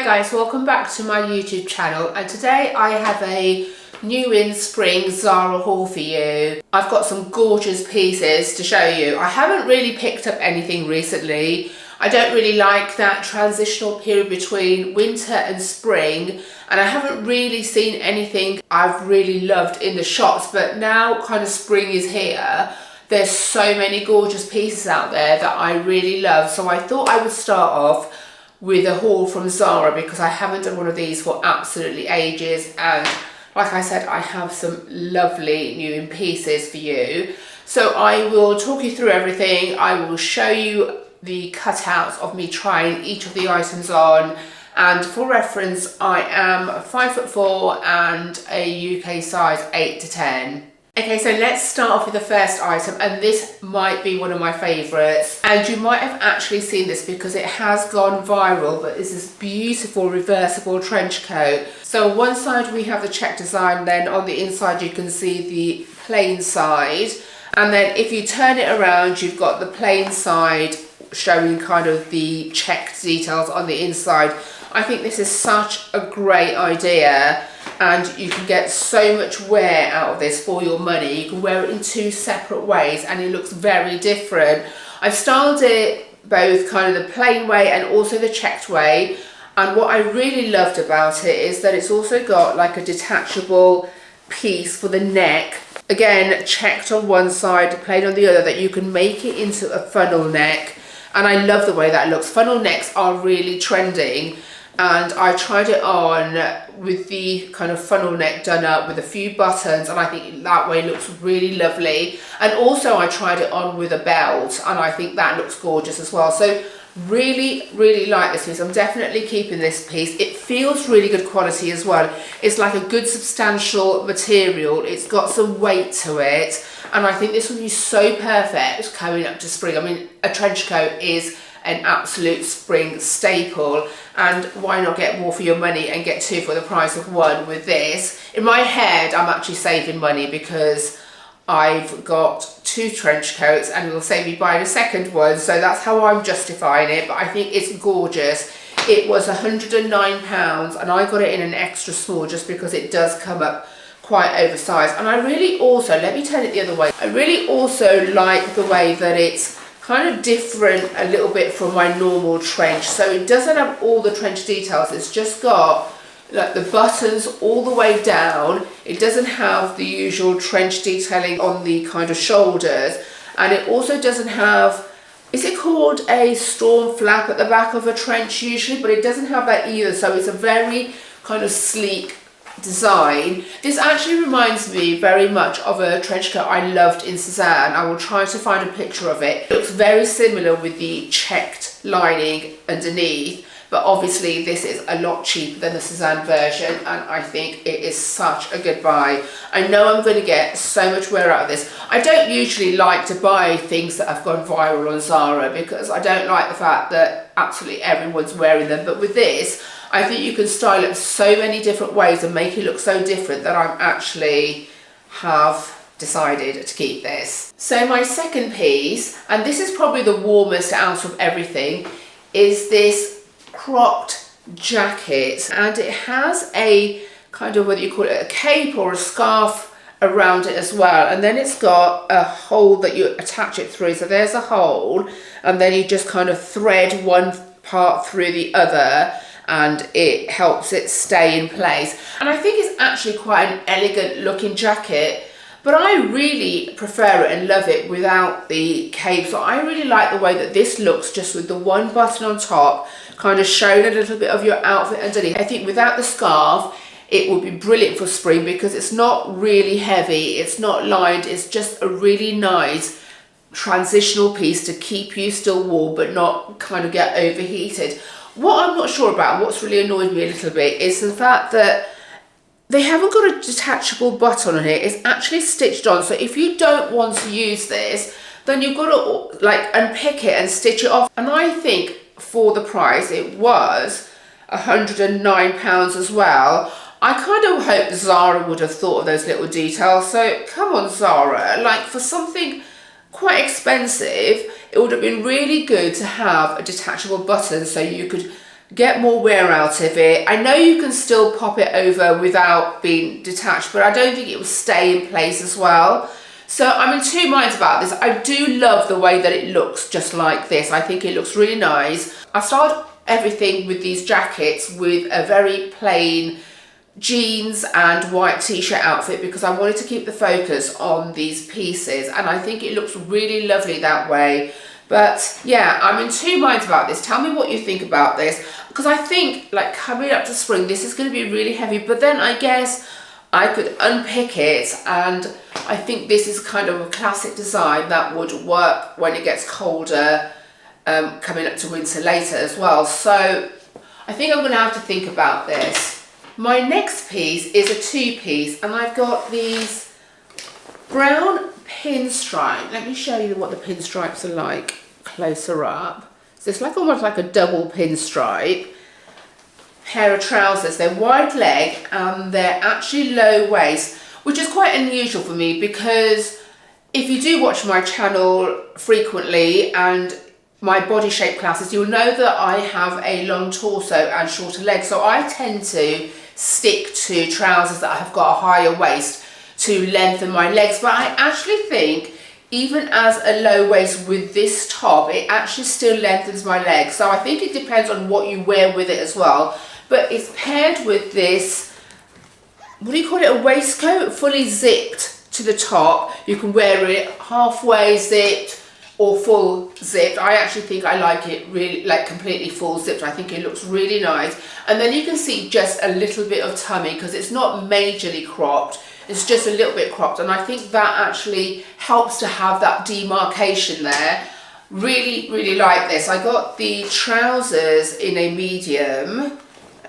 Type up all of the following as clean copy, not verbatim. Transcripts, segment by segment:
guys, welcome back to my YouTube channel, and today I have a new in spring Zara haul for you. I've got some gorgeous pieces to show you. I haven't really picked up anything recently. I don't really like that transitional period between winter and spring, and I haven't really seen anything I've really loved in the shops, but now kind of spring is here. There's so many gorgeous pieces out there that I really love, so I thought I would start off with a haul from Zara because I haven't done one of these for absolutely ages, and like I said, I have some lovely new in pieces for you. So I will talk you through everything. I will show you the cutouts of me trying each of the items on, and for reference I am 5'4" and a UK size 8 to 10. Okay, so let's start off with the first item, and this might be one of my favourites, and you might have actually seen this because it has gone viral, but it's this beautiful reversible trench coat. So on one side we have the check design, then on the inside you can see the plain side, and then if you turn it around you've got the plain side showing kind of the checked details on the inside. I think this is such a great idea, and you can get so much wear out of this for your money. You can wear it in two separate ways and it looks very different. I've styled it both kind of the plain way and also the checked way, and what I really loved about it is that it's also got like a detachable piece for the neck. Again, checked on one side, plain on the other, that you can make it into a funnel neck, and I love the way that looks. Funnel necks are really trending, and I tried it on with the kind of funnel neck done up with a few buttons, and I think that way looks really lovely. And also I tried it on with a belt, and I think that looks gorgeous as well. So really like this piece. I'm definitely keeping this piece. It feels really good quality as well. It's like a good substantial material. It's got some weight to it, and I think this would be so perfect coming up to spring. I mean, a trench coat is an absolute spring staple, and why not get more for your money and get two for the price of one with this? In my head I'm actually saving money because I've got two trench coats and it will save me buying a second one, so that's how I'm justifying it. But I think it's gorgeous. It was £109 and I got it in an extra small just because it does come up quite oversized. And I really also, let me turn it the other way, I really also like the way that it's kind of different a little bit from my normal trench. So it doesn't have all the trench details, it's just got like the buttons all the way down. It doesn't have the usual trench detailing on the kind of shoulders, and it also doesn't have, is it called a storm flap at the back of a trench usually, but it doesn't have that either. So it's a very kind of sleek design. This actually reminds me very much of a trench coat I loved in Suzanne. I will try to find a picture of it. It looks very similar with the checked lining underneath, but obviously this is a lot cheaper than the Suzanne version, and I think it is such a good buy. I know I'm going to get so much wear out of this. I don't usually like to buy things that have gone viral on Zara because I don't like the fact that absolutely everyone's wearing them, but with this I think you can style it so many different ways and make it look so different that I actually have decided to keep this. So my second piece, and this is probably the warmest out of everything, is this cropped jacket, and it has a kind of, whether you call it a cape or a scarf around it as well, and then it's got a hole that you attach it through. So there's a hole, and then you just kind of thread one part through the other, and it helps it stay in place. And I think it's actually quite an elegant looking jacket, but I really prefer it and love it without the cape. So I really like the way that this looks just with the one button on top, kind of showing a little bit of your outfit underneath. I think without the scarf it would be brilliant for spring because it's not really heavy, it's not lined, it's just a really nice transitional piece to keep you still warm but not kind of get overheated. What I'm not sure about, what's really annoyed me a little bit, is the fact that they haven't got a detachable button on it. It's actually stitched on, so if you don't want to use this, then you've got to like unpick it and stitch it off. And I think for the price, it was £109 as well. I kind of hope Zara would have thought of those little details. So come on Zara, like for something quite expensive, it would have been really good to have a detachable button so you could get more wear out of it. I know you can still pop it over without being detached, but I don't think it will stay in place as well. So I'm in two minds about this. I do love the way that it looks just like this. I think it looks really nice. I started everything with these jackets with a very plain jeans and white t-shirt outfit because I wanted to keep the focus on these pieces, and I think it looks really lovely that way. But yeah, I'm in two minds about this. Tell me what you think about this, because I think like coming up to spring, this is going to be really heavy, but then I guess I could unpick it, and I think this is kind of a classic design that would work when it gets colder, coming up to winter later as well. So I think I'm going to have to think about this. My next piece is a two-piece, and I've got these brown pinstripe. Let me show you what the pinstripes are like closer up. So it's like almost like a double pinstripe. Pair of trousers. They're wide leg and they're actually low waist, which is quite unusual for me because if you do watch my channel frequently and my body shape classes, you'll know that I have a long torso and shorter legs, so I tend to stick to trousers that have got a higher waist to lengthen my legs. But I actually think even as a low waist with this top, it actually still lengthens my legs. So I think it depends on what you wear with it as well. But it's paired with this, what do you call it, a waistcoat, fully zipped to the top. You can wear it halfway zipped or full zipped. I actually think I like it really like completely full zipped. I think it looks really nice. And then you can see just a little bit of tummy because it's not majorly cropped. It's just a little bit cropped, and I think that actually helps to have that demarcation there. Really, really like this. I got the trousers in a medium.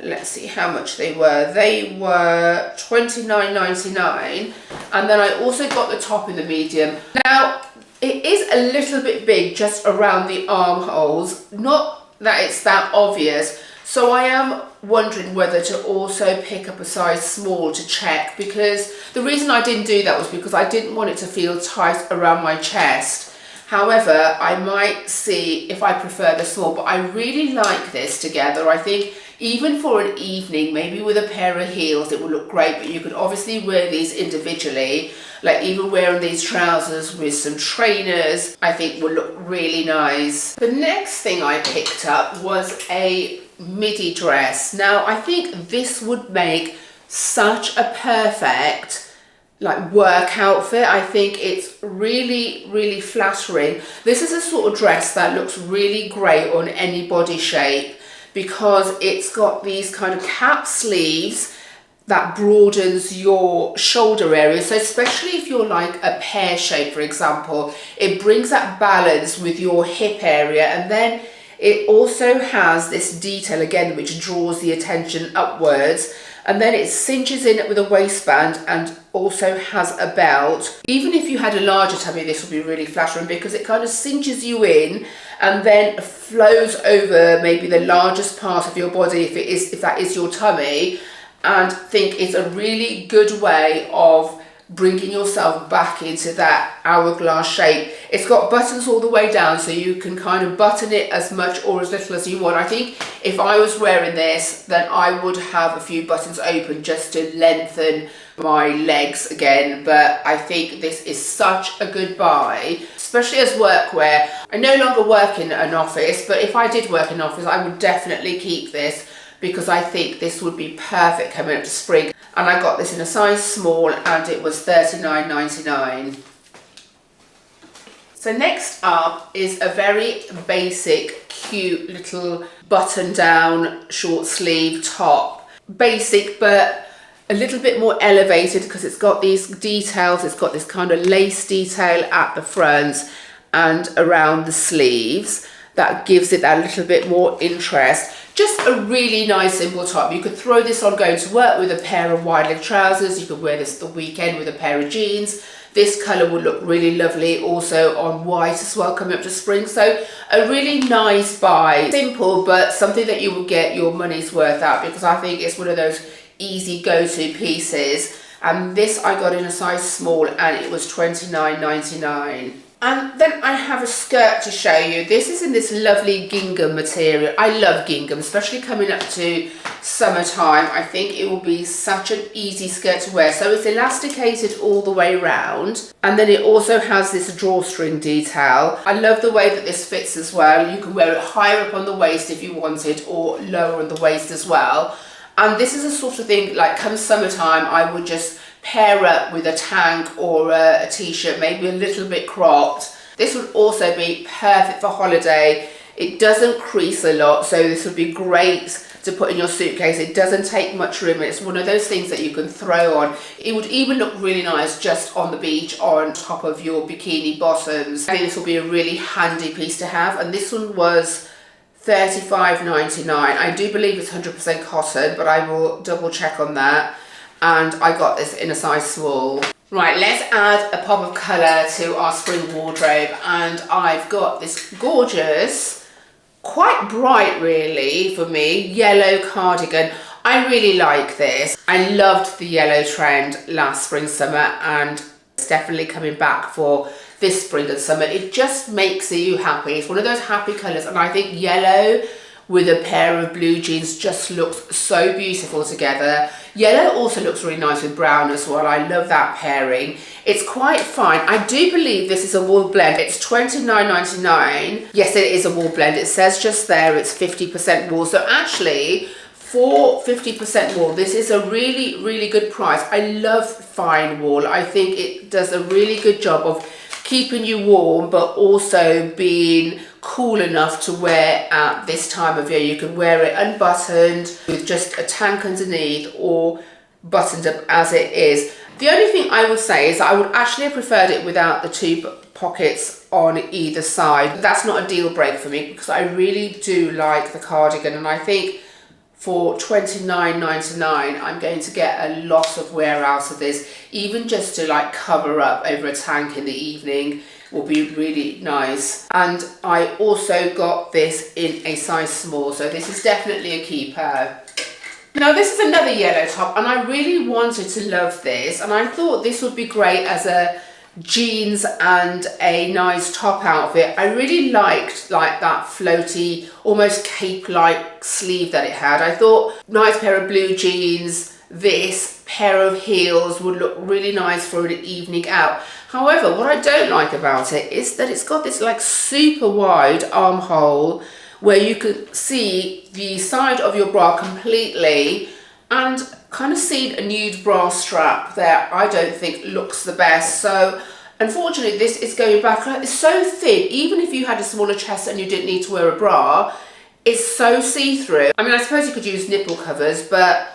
Let's see how much they were. They were $29.99, and then I also got the top in the medium. Now, it is a little bit big just around the armholes. Not that it's that obvious. So I am wondering whether to also pick up a size small to check, because the reason I didn't do that was because I didn't want it to feel tight around my chest. However, I might see if I prefer the small, but I really like this together. I think even for an evening, maybe with a pair of heels, it will look great, but you could obviously wear these individually. Like even wearing these trousers with some trainers, I think will look really nice. The next thing I picked up was a midi dress. Now I think this would make such a perfect like work outfit. I think it's really, really flattering. This is a sort of dress that looks really great on any body shape because it's got these kind of cap sleeves that broadens your shoulder area. So especially if you're like a pear shape, for example, it brings that balance with your hip area. And then it also has this detail again, which draws the attention upwards. And then it cinches in it with a waistband and also has a belt. Even if you had a larger tummy, this would be really flattering because it kind of cinches you in and then flows over maybe the largest part of your body if that is your tummy. And think it's a really good way of bringing yourself back into that hourglass shape. It's got buttons all the way down, so you can kind of button it as much or as little as you want. I think if I was wearing this, then I would have a few buttons open just to lengthen my legs again. But I think this is such a good buy, especially as workwear. I no longer work in an office, but if I did work in an office, I would definitely keep this because I think this would be perfect coming up to spring. And I got this in a size small and it was $39.99. So next up is a very basic, cute little button down short sleeve top. Basic, but a little bit more elevated because it's got these details. It's got this kind of lace detail at the front and around the sleeves that gives it that little bit more interest. Just a really nice simple top. You could throw this on going to work with a pair of wide leg trousers. You could wear this the weekend with a pair of jeans. This colour would look really lovely also on white as well coming up to spring. So a really nice buy. Simple, but something that you will get your money's worth out because I think it's one of those easy go-to pieces. And this I got in a size small and it was $29.99. And then I have a skirt to show you. This is in this lovely gingham material. I love gingham, especially coming up to summertime. I think it will be such an easy skirt to wear. So it's elasticated all the way around. And then it also has this drawstring detail. I love the way that this fits as well. You can wear it higher up on the waist if you wanted, or lower on the waist as well. And this is a sort of thing, like come summertime, I would just pair up with a tank or a t-shirt, maybe a little bit cropped. This would also be perfect for holiday. It doesn't crease a lot, so this would be great to put in your suitcase. It doesn't take much room. It's one of those things that you can throw on. It would even look really nice just on the beach on top of your bikini bottoms. I think this will be a really handy piece to have. And this one was $35.99. I do believe it's 100% cotton, but I will double check on that. And I got this in a size small. Right, let's add a pop of colour to our spring wardrobe. And I've got this gorgeous, quite bright really for me, yellow cardigan. I really like this. I loved the yellow trend last spring, summer, and it's definitely coming back for this spring and summer. It just makes you happy. It's one of those happy colours, and I think yellow with a pair of blue jeans just looks so beautiful together. Yellow also looks really nice with brown as well. I love that pairing. It's quite fine. I do believe this is a wool blend. It's $29.99. Yes, it is a wool blend. It says just there it's 50% wool. So actually, for 50% wool, this is a really, really good price. I love fine wool. I think it does a really good job of keeping you warm, but also being cool enough to wear at this time of year. You can wear it unbuttoned with just a tank underneath, or buttoned up as it is. The only thing I would say is I would actually have preferred it without the two pockets on either side. That's not a deal breaker for me, because I really do like the cardigan, and I think for $29.99 I'm going to get a lot of wear out of this. Even just to like cover up over a tank in the evening will be really nice. And I also got this in a size small, so this is definitely a keeper. Now this is another yellow top, and I really wanted to love this, and I thought this would be great as a jeans and a nice top outfit. I really liked like that floaty, almost cape-like sleeve that it had. I thought nice pair of blue jeans, this pair of heels would look really nice for an evening out. However, what I don't like about it is that it's got this like super wide armhole where you can see the side of your bra completely, and kind of see a nude bra strap there. I don't think looks the best. So unfortunately this is going back. It's so thin, even if you had a smaller chest and you didn't need to wear a bra, it's so see-through. I mean, I suppose you could use nipple covers, but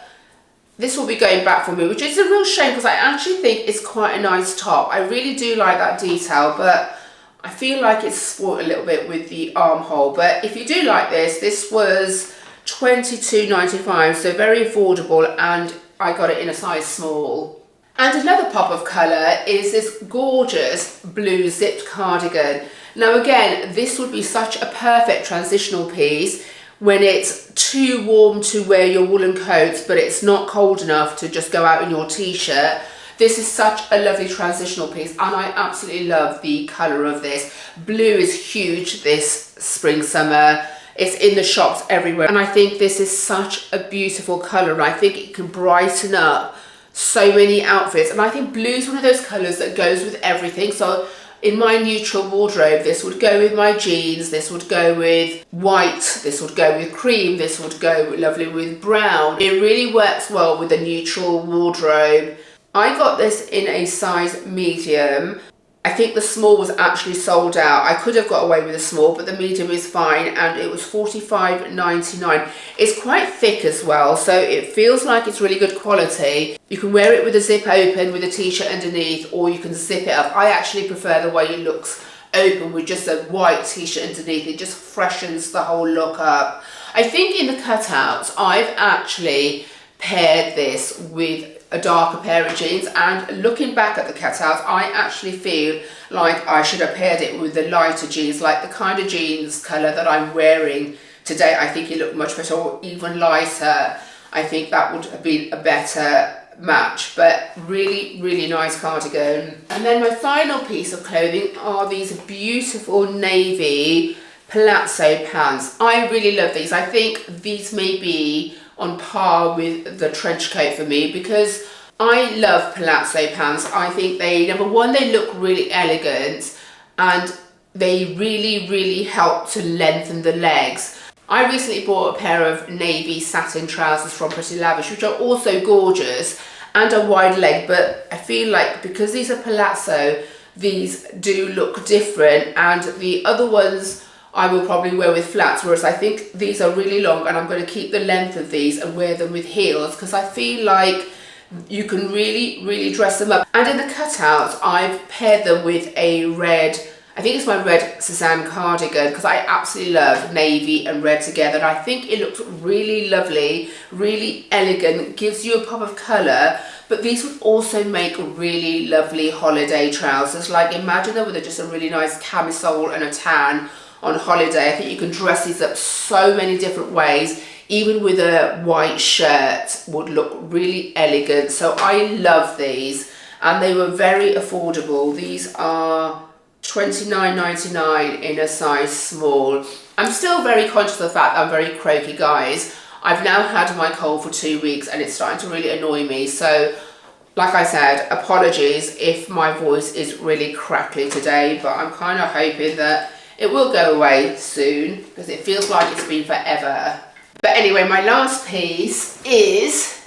this will be going back for me, which is a real shame, because I actually think it's quite a nice top. I really do like that detail, but I feel like it's spoiled a little bit with the armhole. But if you do like this, this was $22.95, so very affordable, and I got it in a size small. And another pop of colour is this gorgeous blue zipped cardigan. Now again, this would be such a perfect transitional piece when it's too warm to wear your woolen coats, but it's not cold enough to just go out in your t-shirt. This is such a lovely transitional piece, and I absolutely love the colour of this. Blue is huge this spring, summer. It's in the shops everywhere, and I think this is such a beautiful colour, and I think it can brighten up so many outfits. And I think blue is one of those colours that goes with everything. So in my neutral wardrobe, this would go with my jeans, this would go with white, this would go with cream, this would go lovely with brown. It really works well with a neutral wardrobe. I got this in a size medium. I think the small was actually sold out. I could have got away with a small, but the medium is fine, and it was $45.99. It's quite thick as well, so it feels like it's really good quality. You can wear it with a zip open with a t-shirt underneath, or you can zip it up. I actually prefer the way it looks open with just a white t-shirt underneath. It just freshens the whole look up. I think in the cutouts, I've actually paired this with a darker pair of jeans, and looking back at the cutouts, I actually feel like I should have paired it with the lighter jeans, like the kind of jeans colour that I'm wearing today. I think it looked much better, or even lighter. I think that would have been a better match, but really nice cardigan. And then my final piece of clothing are these beautiful navy palazzo pants. I really love these. I think these may be on par with the trench coat for me, because I love palazzo pants. I think they, number one, they look really elegant, and they really help to lengthen the legs. I recently bought a pair of navy satin trousers from Pretty Lavish, which are also gorgeous and a wide leg, but I feel like because these are palazzo, these do look different, and the other ones I will probably wear with flats, whereas I think these are really long, and I'm going to keep the length of these and wear them with heels, because I feel like you can really dress them up. And in the cutouts, I've paired them with a red, I think it's my red Suzanne cardigan, because I absolutely love navy and red together. And I think it looks really lovely, really elegant, gives you a pop of colour. But these would also make really lovely holiday trousers. Like, imagine them with just a really nice camisole and a tan on holiday. I think you can dress these up so many different ways. Even with a white shirt would look really elegant. So I love these, and they were very affordable. These are $29.99 in a size small. I'm still very conscious of the fact that I'm very croaky, guys. I've now had my cold for 2 weeks and it's starting to really annoy me. So like I said, apologies if my voice is really crackly today, but I'm kind of hoping that it will go away soon, because it feels like it's been forever. But anyway, my last piece is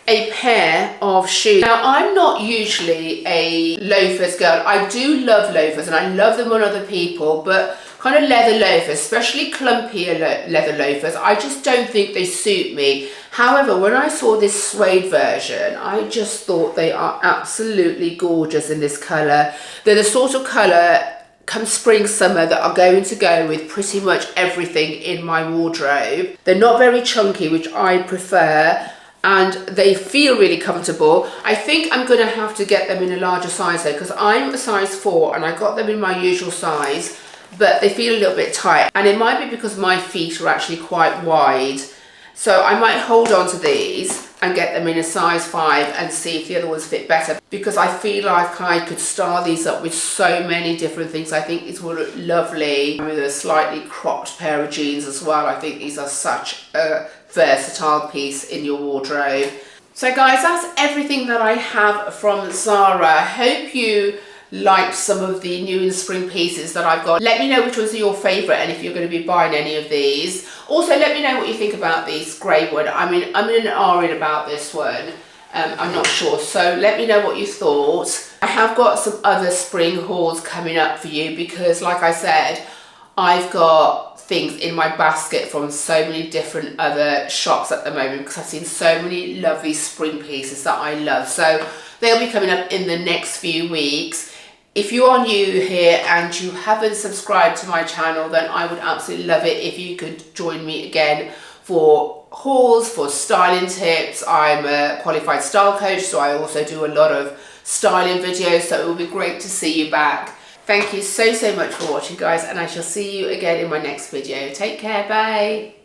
a pair of shoes. Now, I'm not usually a loafers girl. I do love loafers and I love them on other people, but kind of leather loafers, especially clumpier leather loafers, I just don't think they suit me. However, when I saw this suede version, I just thought they are absolutely gorgeous in this colour. They're the sort of colour come spring, summer that are going to go with pretty much everything in my wardrobe. They're not very chunky, which I prefer, and they feel really comfortable. I think I'm going to have to get them in a larger size though, because I'm a size 4 and I got them in my usual size, but they feel a little bit tight, and it might be because my feet are actually quite wide. So I might hold on to these and get them in a size 5 and see if the other ones fit better, because I feel like I could style these up with so many different things. I think these will look lovely with a slightly cropped pair of jeans as well. I think these are such a versatile piece in your wardrobe. So guys, that's everything that I have from Zara. I hope you liked some of the new in spring pieces that I've got. Let me know which ones are your favourite and if you're going to be buying any of these. Also, let me know what you think about these grey one. I mean, I'm in an R about this one. I'm not sure, so let me know what you thought. I have got some other spring hauls coming up for you, because like I said, I've got things in my basket from so many different other shops at the moment, because I've seen so many lovely spring pieces that I love. So they'll be coming up in the next few weeks. If you are new here and you haven't subscribed to my channel, then I would absolutely love it if you could join me again for hauls, for styling tips. I'm a qualified style coach, so I also do a lot of styling videos, so it will be great to see you back. Thank you so much for watching, guys, and I shall see you again in my next video. Take care, bye.